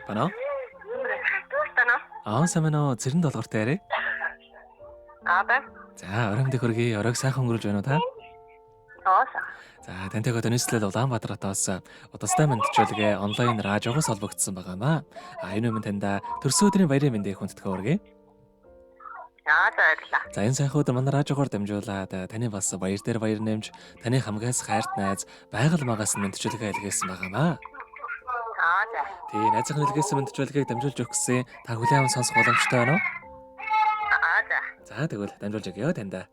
Байна уу? Тана. Самано зэрэн долгортой ярэ. Байна. За, оройн дэх хөргий, оройг сайхан өнгөрүүлж байна уу та? Ооса. За, тантай өнөслөл Улаанбаатаратаас удастай мэдчилгээ онлайн радиогоос холбогдсон байгаамаа. Энэ өмнө танда төрсөн өдрийн баярын мэндийг хүндэтгэх хүргэе. Баярлалаа. За, энэ сайхан өдөр манай радиогоор дамжуулаад таны бас баяр дээр баяр нэмж, таны хамгаас хайрт найз, байгаль магаас нь мэдчилгээ илгээсэн байгаамаа. За. Тий, найзынхны илгээсэн мэдчилгээг дамжуулж өгөх гэсэн та хүлээн аван сонсох боломжтой байна уу? За. За, тэгвэл дамжуулж өгье танда.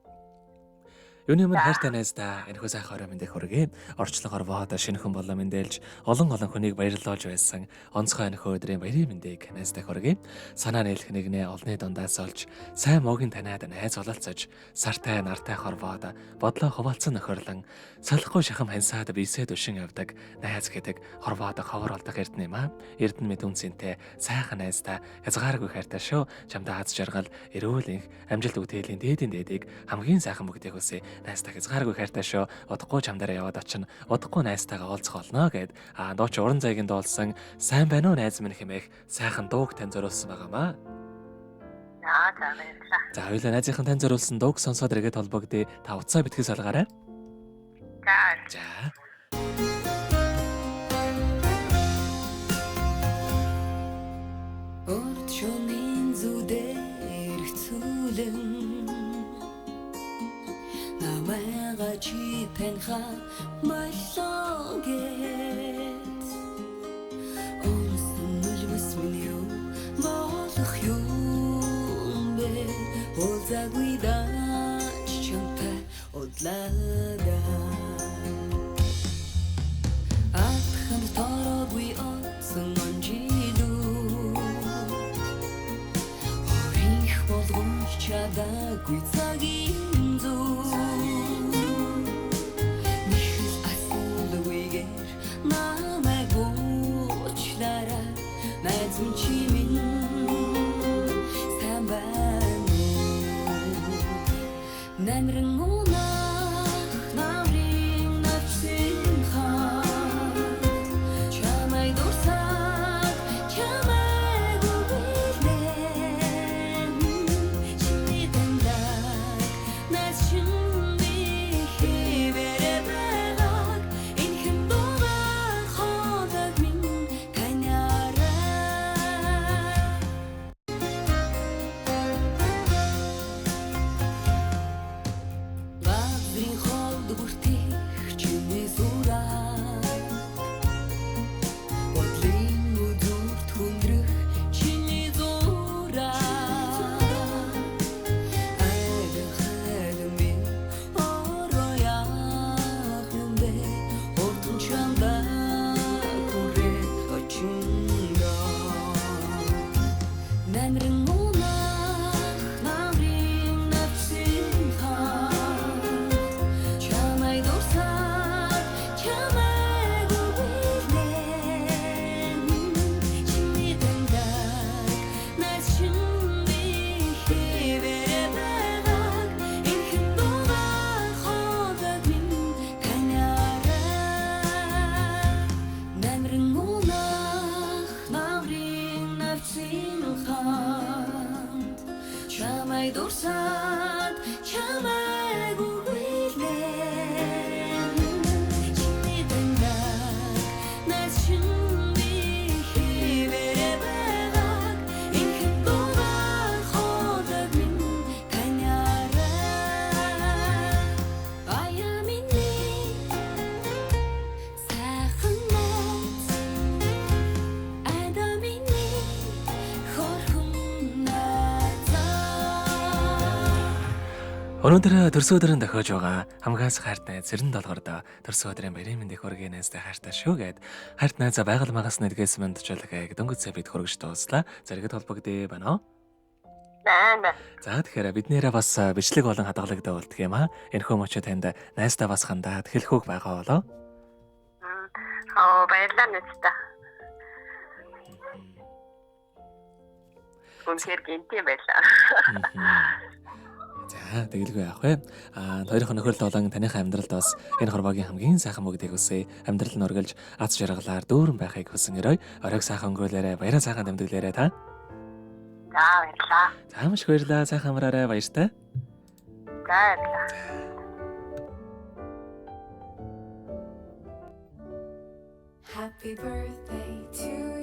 Юуны өмнө хайртай найздаа энэхүү сайхан орой мэндийг хүргэе. Орчлон хорвоод шинэхэн болон мэндэлж олон хүнийг баярлуулж байсан онцгой энэхүү өдрийн баярын мэндийг найздаа хүргэе. Санаа нийлэх нэгнээ олны дундаас олж сайн муугийн таниад найз ололцож сартай нартай хорвоод бодлоо хуваалцсан нөхөрлөн салахгүй шахам хансаад бисэд өшин явдаг найз гэдэг хорвоод ховор олдох эрдэнэ юм аа. Эрдэнэ мэд үнцэнтэй сайхан найздаа хязгааргүй хайртай шүү. Чамдаа аз жаргал эрүүл энх амжилт үтээлийн дээдийн дээдийг хамгийн сайхан бүгдийг хүсье. Найстаа хязгааргүй хайртай шүү. Удахгүй чамдаараа яваад очино. Удахгүй найстайгаа уулзах болно гэд дооч уран зайгийн доолсон сайн байна уу найз минь хэмээх сайхан дууг тань зориулсан байгаамаа. Баярлалаа. За, хоёулаа найзынхан тань зориулсан дууг сонсоод иргэд холбогдъё. Та утсаа битгий салгаарай. За. Орчонын зүдээр хэцүүлэн намайга чи таньха боллоогээд онсон үлвэс минь юу болох юм бэ уулзаагүй даач чамтай удлаагаа атхан тороогүй онсон онжилүү орих болгоомж чадаагүй цагийн зүү нихэл асуулгүйгээр намайг уучлаарай найзан чи минь сайн байна уу намрын унах намрын навсын хаа чамай дурсаад чамайг үгэлэн чиний таньдаг найз чинь би хэвээрээ байгааг энэ хэн дугаар хоолойг минь таньаарай Бадрын хоолд бүртих чиний зураг бодлын үзүүрт хүндрэх чиний зураг айдан хайлан би орояах юм бэ уртан чамдаа хүрэх очиндоо намрын унах намрын навсын хаа чамай дурсаад чамайг үгэлэн чиний таньдаг найз чинь би хэвээрээ байгааг энэ хэн дугаар хоолойг минь таньаарай намрын унах намрын навсын хаанд чамай дурсаад чамайг үгэлэн чиний таньдаг найз чинь би хэвээрээ байгааг энэ хэн дугаар хоолойг минь таньаарай ая миний сайхан найз айда миний хорхон найзаа Өнөөдөр төрсөн өдрийн дохиож байгаа хамгаас хайрт найз зэрэн долгордоо төрсөн өдрийн баярын мэндийг хүргэе найзтай хайртай шүү гэд хайрт найзаа байгаль магаас нэгдгээс мэдчилгээ дөнгөцөө бид хүргэж дууслаа. Зэрэгт холбогдъё байна уу? Байна. За, тэгэхээр биднээрээ бас бичлэг болон хадгалагд болдго юм аа. Энэхүү мөчөө танд найзтай бас хандаад хэлэхүүг байгаа болоо. Баярлалаа нэстэ. Үнэхээр гинти байлаа. За, За тэгэлгүй яах вэ? Хоёрын нөхөрлөл болон таныхаа амьдралд бас энэ хорвоогийн хамгийн сайхан бүгдийг хүсье. Амьдрал нь өргөлж аз жаргалаар дүүрэн байхыг хүсэн өрөө. Оройг сайхан өнгөрүүлээрэ, баяраа сайхан дамжуулаарэ та. За баярлаа. За маш их баярлалаа. Сайхан амраарай баяртай. За баярлаа. Happy birthday to